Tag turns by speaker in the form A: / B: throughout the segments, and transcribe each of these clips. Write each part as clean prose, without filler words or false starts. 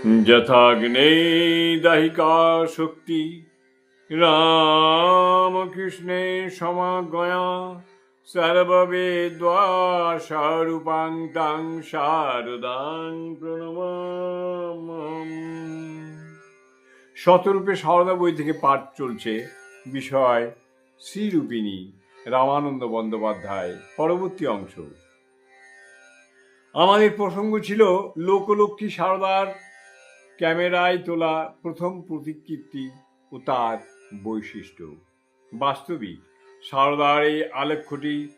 A: যথাগ্নে দাহিকা শক্তি রামকৃষ্ণে সমাগয়া সর্ববেদ্বাসারূপাং তাং শারদাং প্রণমাম্যহম। শতরূপে সারদা বই থেকে পাঠ চলছে। বিষয় শ্রীরূপিণী, রামানন্দ বন্দ্যোপাধ্যায়। পরবর্তী অংশ। আমাদের প্রসঙ্গ ছিল লোকলক্ষ্মী সারদার ক্যামেরায় তোলা প্রথম প্রতিকৃতি ও তার বৈশিষ্ট্য। বাস্তবিক সারদার এই আলেখ্যটি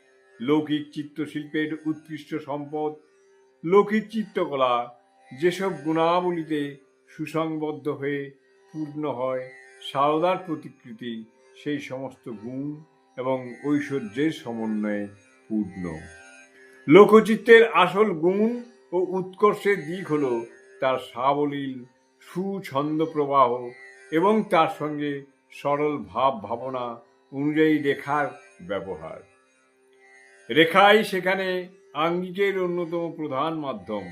A: লৌকিক চিত্রশিল্পের উৎকৃষ্ট সম্পদ। লৌকিক চিত্রকলা যেসব গুণাবলীতে সুসংবদ্ধ হয়ে পূর্ণ হয়, সারদার প্রতিকৃতি সেই সমস্ত গুণ এবং ঐশ্বর্যের সমন্বয়ে পূর্ণ। লোকচিত্রের আসল গুণ ও উৎকর্ষের দিক হল তার সাবলীল সুছন্দ প্রবাহ এবং তার সঙ্গে সরল ভাব ভাবনা অনুযায়ী রেখার ব্যবহার। রেখাই সেখানে আঙ্গিকের অন্যতম প্রধান মাধ্যম।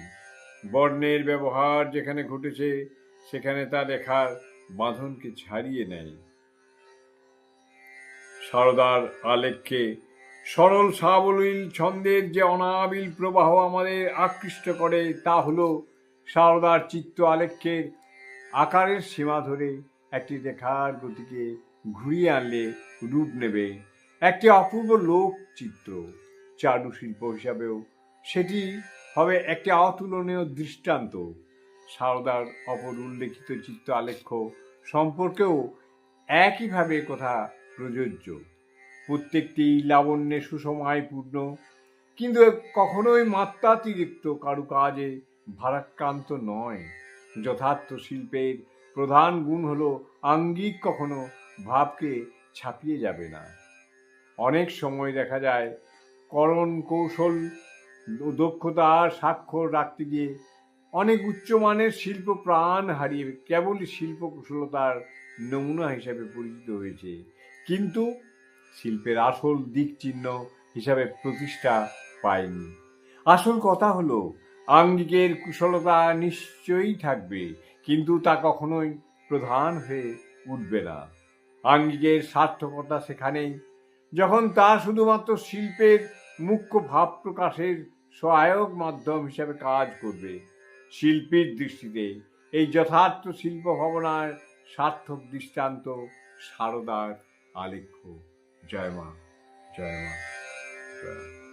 A: বর্ণের ব্যবহার যেখানে ঘটেছে সেখানে তা রেখার বাঁধনকে ছাড়িয়ে নেয়। সারদার আলেখ্যে সরল সাবলীল ছন্দের যে অনাবিল প্রবাহ আমাদের আকৃষ্ট করে, তা হলো সারদার চিত্র আলেখ্যের আকারের সীমা ধরে একটি রেখার গতিকে ঘুরিয়ে আনলে রূপ নেবে একটি অপূর্ব লোকচিত্র। চারুশিল্প হিসাবেও সেটি হবে একটি অতুলনীয় দৃষ্টান্ত। সারদার অপর উল্লেখিত চিত্র আলেখ্য সম্পর্কেও একইভাবে কথা প্রযোজ্য। প্রত্যেকটি লাবণ্যে সুষমায়-পূর্ণ, কিন্তু কখনোই মাত্রাতিরিক্ত কারুকাজে ভারাক্রান্ত নয়। যথার্থ শিল্পের প্রধান গুণ হল আঙ্গিক কখনো ভাবকে ছাপিয়ে যাবে না। অনেক সময় দেখা যায় করণ কৌশল ও দক্ষতার স্বাক্ষর রাখতে গিয়ে অনেক উচ্চমানের শিল্প প্রাণ হারিয়ে কেবলই শিল্প কুশলতার নমুনা হিসাবে পরিচিত হয়েছে, কিন্তু শিল্পের আসল দিক চিহ্ন হিসাবে প্রতিষ্ঠা পায়নি। আসল কথা হলো আঙ্গিকের কুশলতা নিশ্চয়ই থাকবে, কিন্তু তা কখনোই প্রধান হয়ে উঠবে না। আঙ্গিকের সার্থকতা সেখানেই যখন তা শুধুমাত্র শিল্পের মুখ্য ভাব প্রকাশের সহায়ক মাধ্যম হিসাবে কাজ করবে। শিল্পীর দৃষ্টিতে এই যথার্থ শিল্প ভাবনার সার্থক দৃষ্টান্ত সারদার আলেখ্য। জয় মা, জয় মা, জয় মা।